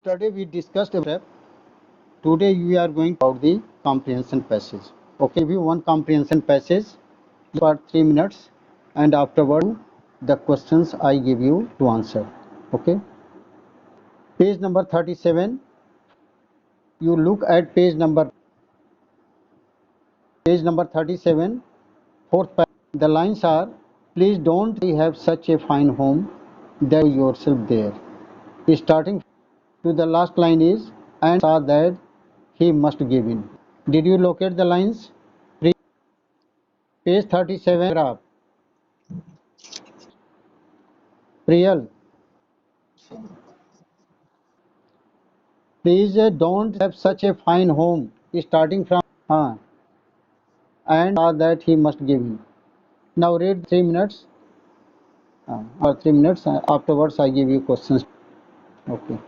Today we discussed about today we are going about the comprehension passage. Okay, review one comprehension passage for 3 minutes, and afterward the questions I give you to answer. Okay, page number 37. You look at page number 37, fourth page. The lines are: please don't have such a fine home that you yourself there. Starting to the last line is and saw that he must give in. Did you locate the lines? Page 37 graph. Priyal, please don't have such a fine home. Starting from and that he must give in. Now read 3 minutes or 3 minutes. Afterwards, I give you questions. Okay.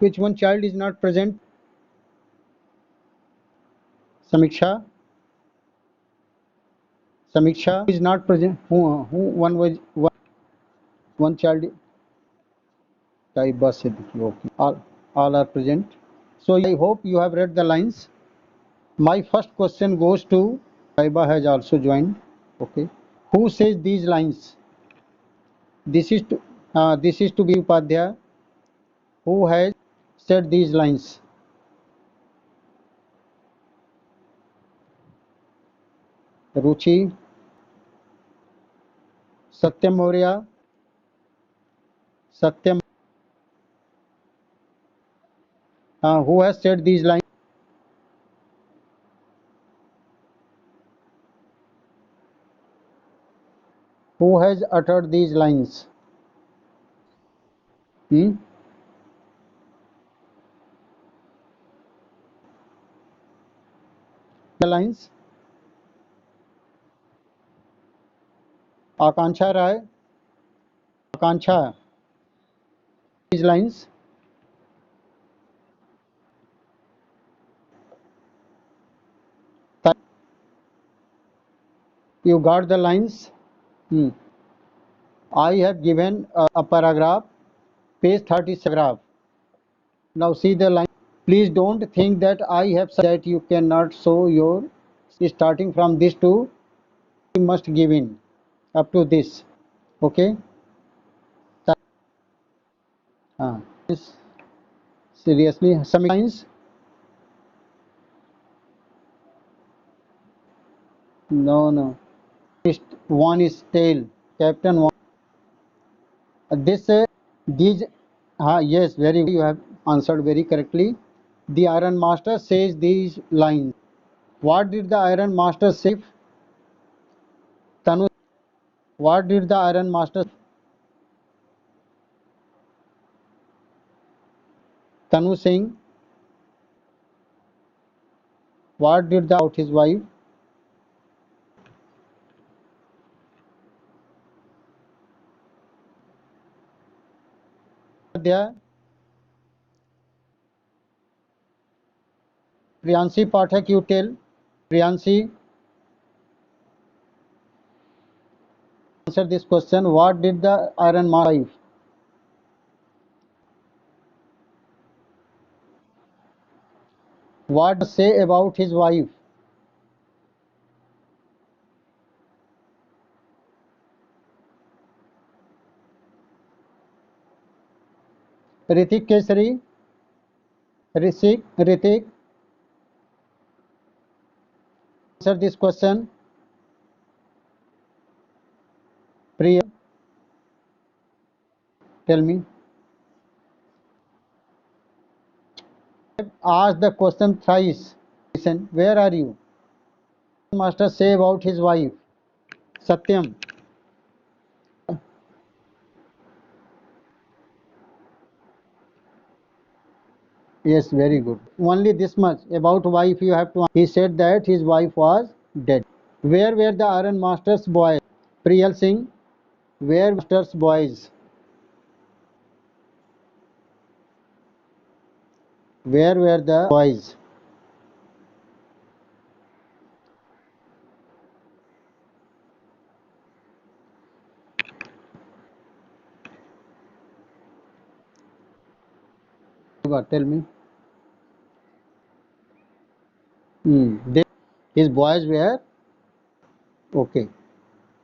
Which one child is not present? Samiksha. Samiksha is not present. Who one was one child? Taiba Siddiqui. Okay. All are present. So I hope you have read the lines. My first question goes to Taiba has also joined. Okay. Who says these lines? This is to be Upadhyaya. Who has said these lines? Ruchi, Satyam Maurya, Satyam. Who has said these lines? Who has uttered these lines? Hmm? The lines? Akanksha Rai. Akanksha. These lines. You got the lines? Hmm. I have given a paragraph, page 37 graph. Now see the line. Please don't think that I have said that you cannot show your starting from this to you must give in up to this. Okay? Yes, seriously, some lines? No, no. One is tail. Captain one. This, these, yes, very good. You have answered very correctly. The Iron Master says these lines. What did the Iron Master say? Tanu, what did the Iron Master? Tanu Singh, what did the about his wife? There, Priyanshi Pathak, you tell. Priyanshi, answer this question. What did the Iron Master wife? What say about his wife? Ritik Kesari, Ritik, Answer this question. Priya, tell me. Ask the question thrice. Listen, where are you? Master say about his wife. Satyam. Yes, very good. Only this much about wife you have to. He said that his wife was dead. Where were the iron master's boys? Priyal Singh. Where master's boys? Where were the boys? Tell me. His boys were okay.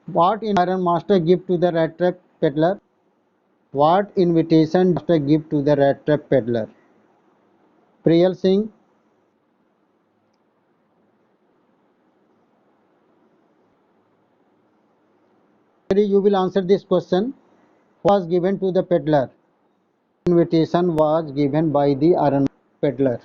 What in iron master give to the rat trap peddler? What invitation master give to the rat trap peddler? Priyal Singh. You will answer this question. Was given to the peddler. Invitation was given by the iron peddler.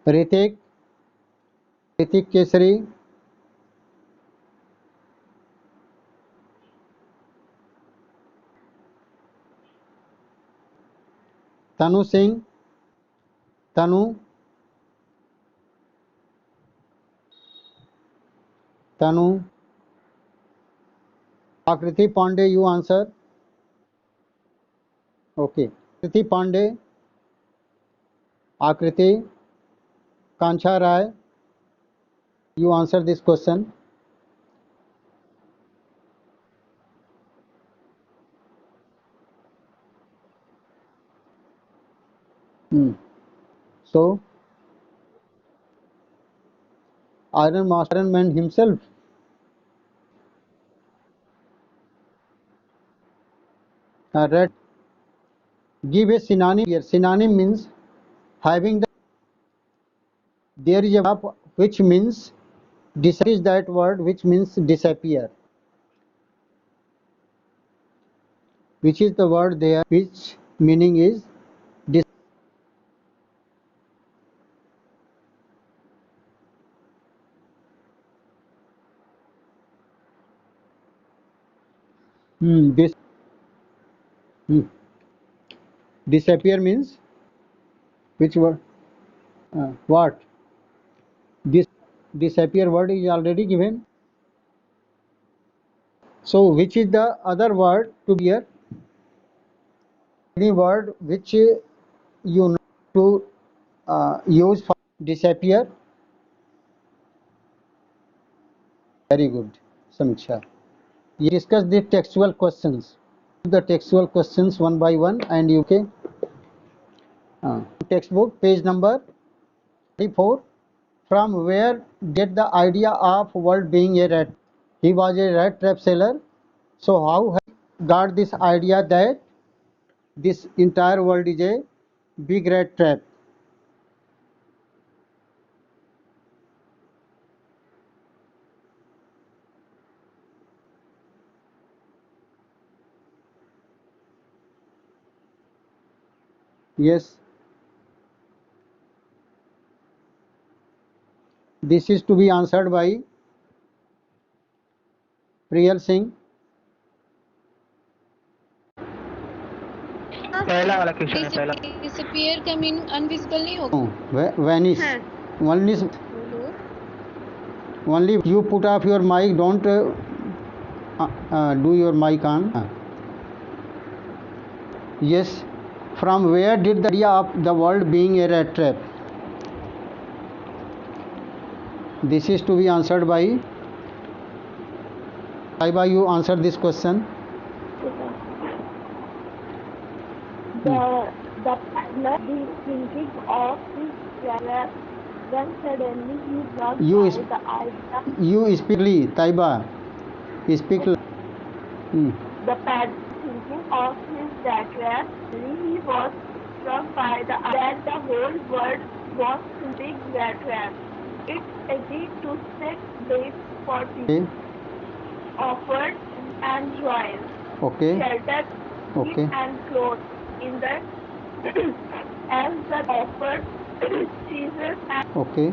Ritik. Ritik Kesari. Tanu Singh. Tanu. Tanu. Akriti Pandey, you answer. Okay. Akriti Pandey. Akriti. Kancha Rai. You answer this question. Hmm. So, Iron Master Iron Man himself. Red. Give a synonym here. Synonym means having the. There is a verb which means is that word which means disappear. Which is the word there which meaning is dis. This hmm. Disappear means which word? What? This disappear word is already given. So which is the other word to be here? Any word which you know to use for disappear? Very good, Samiksha. You discuss the textual questions. The textual questions one by one, and you can textbook page number 34. From where get the idea of world being a rat? He was a rat trap seller. So how he got this idea that this entire world is a big rat trap? Yes, this is to be answered by Priyal Singh. पहला वाला question है पहला disappear का meaning invisible नहीं होगा Vanish. Only, only you put off your mic. Don't do your mic on. Yes. From where did the idea of the world being a rat trap? This is to be answered by Saiba. You answer this question. The paddler is thinking of his trap when suddenly he got You the idea. You speak, Taiba. Speak. The paddler thinking of his trap. He was struck by the idea that the whole world was a big trap. It agreed to set bait for people, Okay. offered and joys, Okay. shelter, food Okay. and clothes in the as the offered Jesus Okay.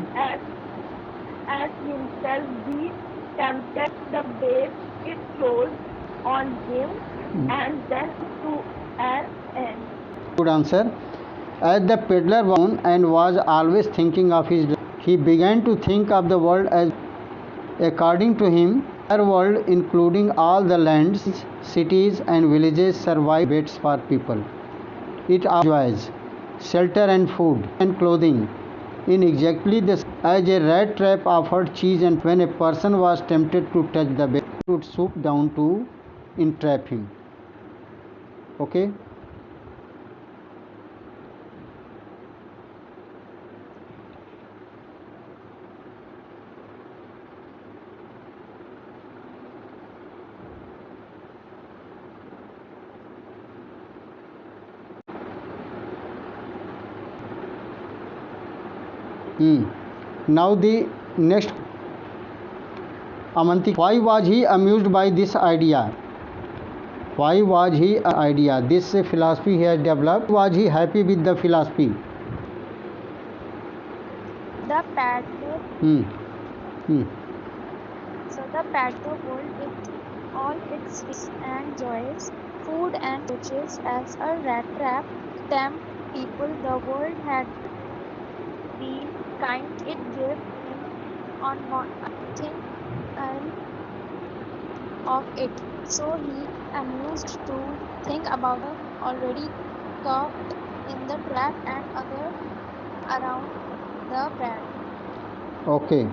as himself be tempted the bait it throws on him and then to an end. Good answer. As the peddler was alone and was always thinking of his life, he began to think of the world as according to him, our world, including all the lands, cities, and villages, survive baits for people. It joys, shelter and food and clothing. In exactly the same as a rat trap offered cheese, and when a person was tempted to touch the bait, it would swoop down to entrap him. Okay. Now the next, Amanti, why was he amused by this idea? Why was he idea? This philosophy he has developed. Was he happy with the philosophy? The paddler, Hmm. Hmm. the paddler world with all its risks and joys, food and riches as a rat trap, tempt people. The world had been kind. It gave him on nothing of it. So he amused to think about the already caught in the trap and other around the pad. Okay.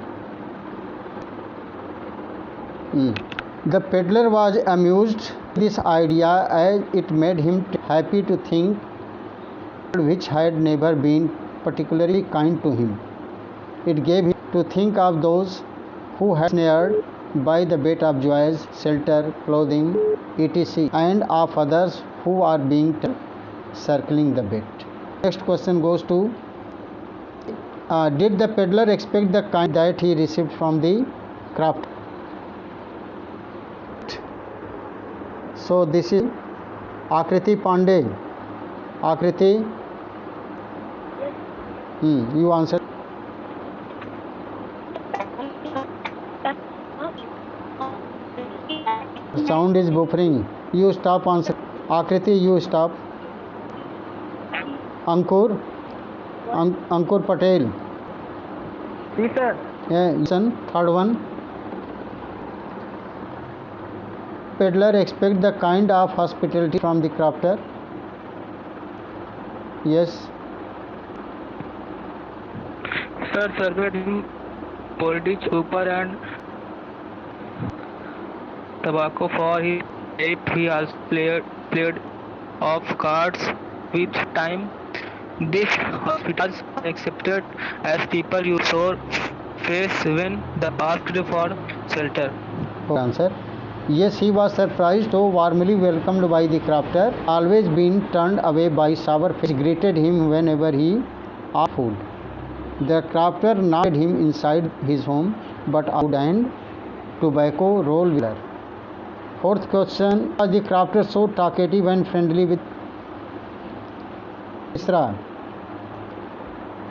The peddler was amused this idea as it made him happy to think which had never been particularly kind to him. It gave him to think of those who had snared by the bait of joys, shelter, clothing, etc., and of others who are being circling the bait. Next question goes to did the peddler expect the kind that he received from the craft? So this is Akriti Pandey. Akriti, you answer. Sound is buffering. You stop answer. Akriti, you stop. Ankur, Ankur Patel. Yes, sir. Listen, third one. Peddler expect the kind of hospitality from the crafter. Yes. Sir served him Porridge, super and tobacco for his pipe. He also played off cards with time. This hospital was accepted as people you saw face when they asked for shelter. Answer. Yes, he was surprised though warmly welcomed by the crafter. Always been turned away by sour face. Greeted him whenever he asked food. The crafter nodded him inside his home, but out and tobacco roll wheeler. Fourth question, was the crafter so talkative and friendly with Isra?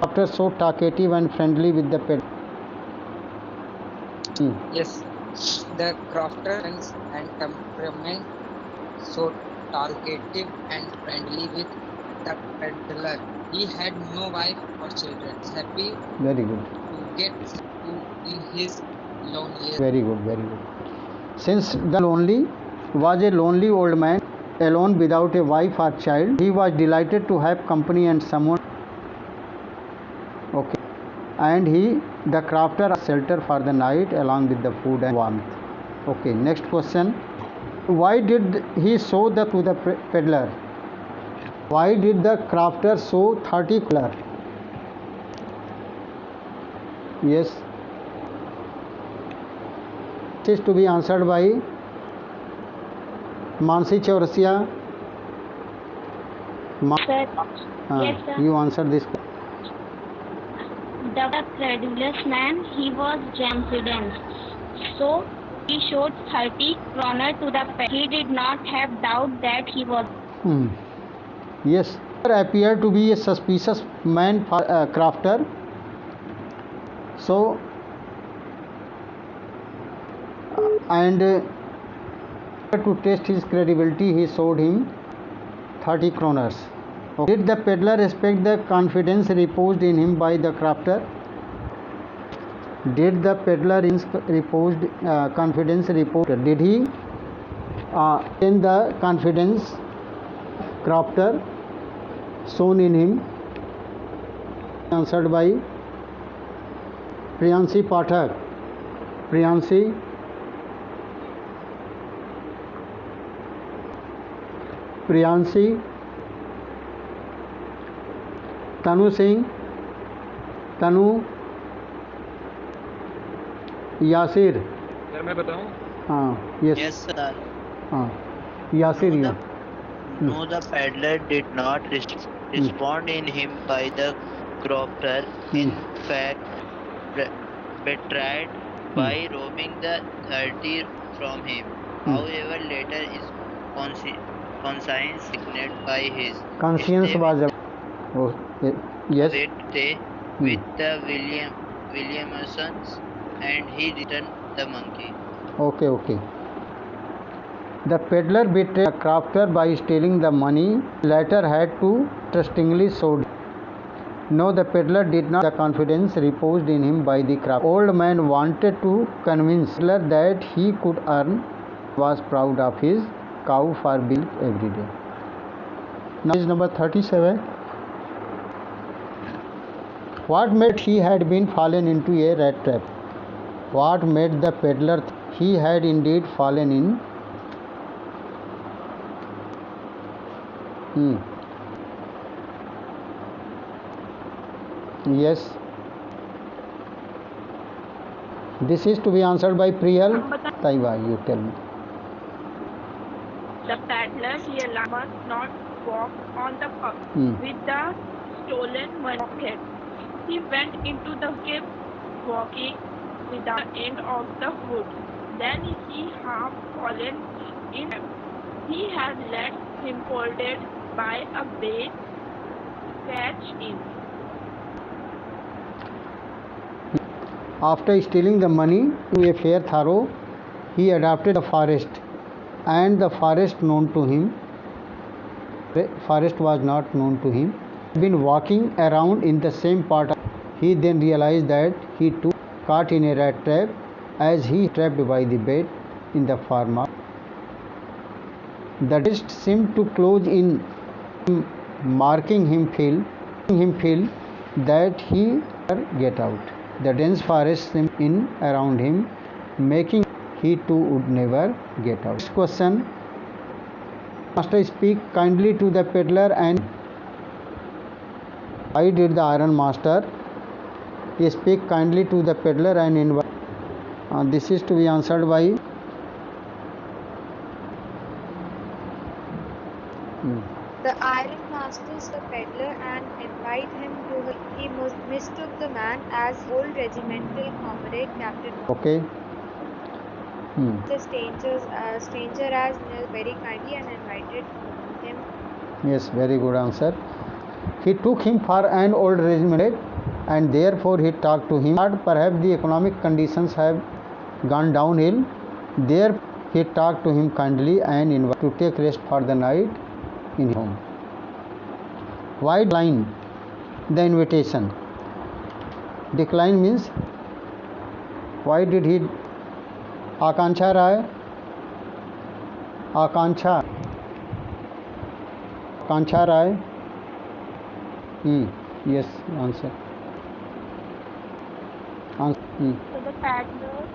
Crafter so talkative and friendly with the pet. Yes, the crafter and temperament so talkative and friendly with the peddler. He had no wife or children. Happy Very good. to get to in his loneliest. Very good, very good. Since the lonely was a lonely old man, alone without a wife or child, he was delighted to have company and someone. Okay. And the crafter, shelter for the night along with the food and warmth. Okay. Next question. Why did he show to the peddler? Why did the crafter show 30 color? Yes. This is to be answered by Mansi Chaurasia. Sir. Yes, sir. You answer this. The credulous man, he was Jamsudens. So he showed 30 kroner to the pet. He did not have doubt that he was. Hmm. Yes. There appeared to be a suspicious man for crafter. So and to test his credibility, he showed him 30 kroners. Okay. Did the peddler respect the confidence reposed in him by the crafter? Did the peddler reposed confidence reposed? Did he in the confidence crafter shown in him? Answered by Priyanshi Pathak. Priyanshi. Priyanshi. Tanu Singh. Tanu. Yasir. Sir मैं बताऊं? हाँ. Yes. Yes, sir. हाँ. Yasir. No, you. No, the peddler did not respond in him by the crofter. In fact, betrayed by robbing the 30 from him. However, later his conscience sickened by his Conscience stay was yes. with the Williamsons, and he returned the monkey. Okay. The peddler betrayed the crafter by stealing the money. Later had to trustingly sold. No, the peddler did not. The confidence reposed in him by the crafter. Old man wanted to convince peddler that he could earn. Was proud of his cow for milk every day. Now is number 37. What made he had been fallen into a rat trap? What made the peddler he had indeed fallen in? Yes. This is to be answered by Priyal. Taiwa, you tell me. The peddler realized must not walk on the path with the stolen money pocket. He went into the cave walking with the end of the wood. Then he half fallen in. He had let him folded by a bait catch in. After stealing the money to a fair thorough, he adopted the forest, and the forest known to him. The forest was not known to him. He had been walking around in the same part. He then realized that he too caught in a rat trap, as he trapped by the bait in the farmhouse. The dust seemed to close in, making him feel that he would get out. The dense forest seemed in around him, making he too would never get out. Next question. Master speak kindly to the peddler, and why did the iron master speak kindly to the peddler and invite? This is to be answered by The iron masters the peddler and invite him to her. He mistook the man as old regimental comrade Captain. Okay. The stranger as Nil very kindly and invited him. Yes, very good answer. He took him for an old regiment, and therefore he talked to him. Perhaps the economic conditions have gone downhill. There he talked to him kindly and invited to take rest for the night in his home. Why decline the invitation? Decline means, why did he? Akanksha Rai. Akanksha Rai. Yes, answer. So the peddler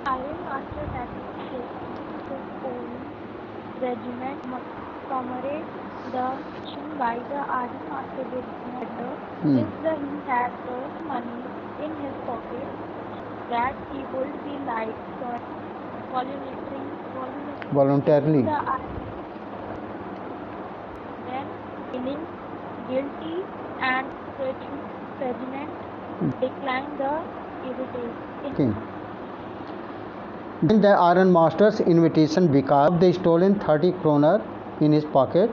iron master had his own regiment comrade the by the iron master did matter if he had the money in his pocket that he would be like voluntarily. Then in feeling guilty and Ferdinand declined the invitation. Okay. Then the iron master's invitation because the stolen 30 kroner in his pocket.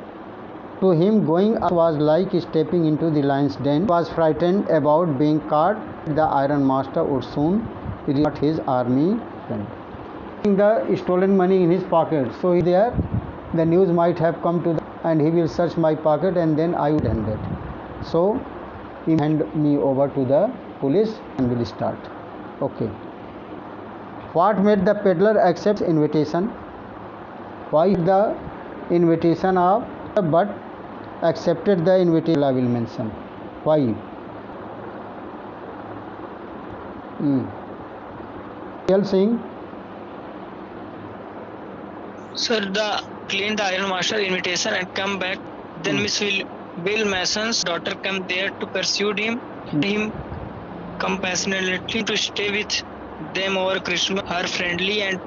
To him, going up was like stepping into the lion's den. He was frightened about being caught. The iron master would soon report his army friend. The stolen money in his pocket. So there, the news might have come to and he will search my pocket and then I would end it. So he hand me over to the police and will start. Okay. What made the peddler accept invitation? Why the invitation of but accepted the invitation? I will mention. Why? Real Singh. Sir, the clean the iron master invitation and come back. Then Miss Bill Mason's daughter come there to pursue him compassionately to stay with them over Christmas. Her friendly and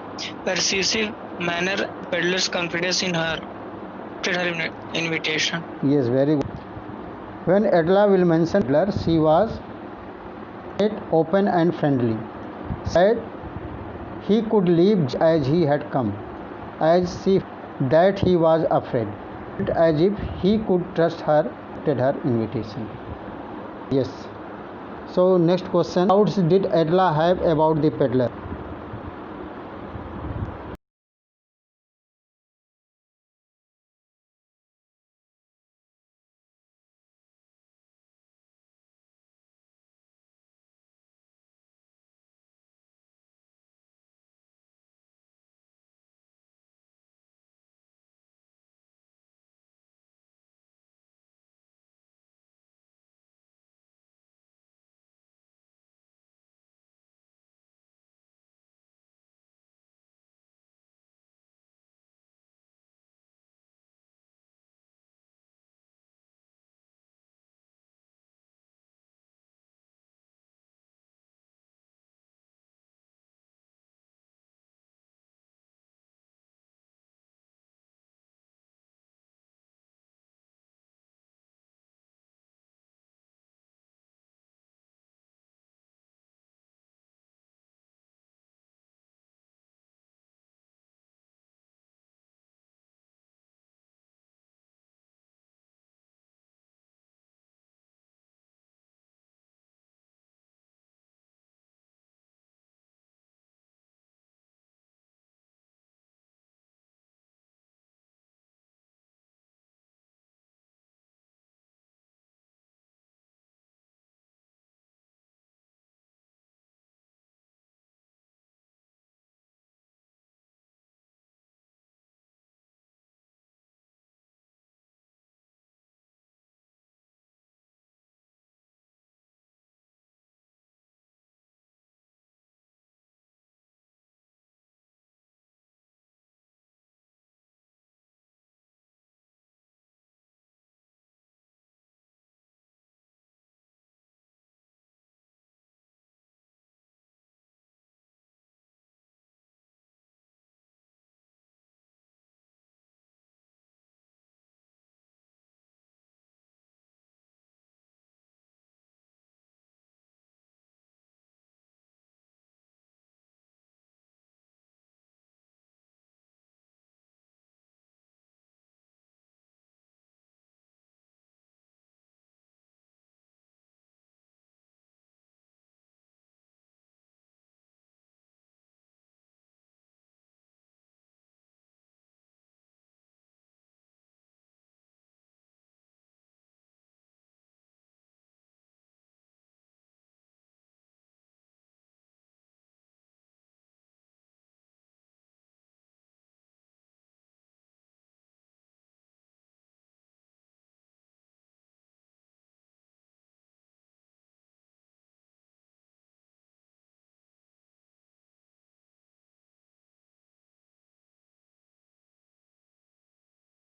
persuasive manner peddler's confidence in her. Her invitation. Yes, very good. When Adela will mention peddler, she was open and friendly. Said he could leave as he had come, as if that he was afraid, as if he could trust her, accepted her invitation. Yes. So next question. What doubts did Adela have about the peddler?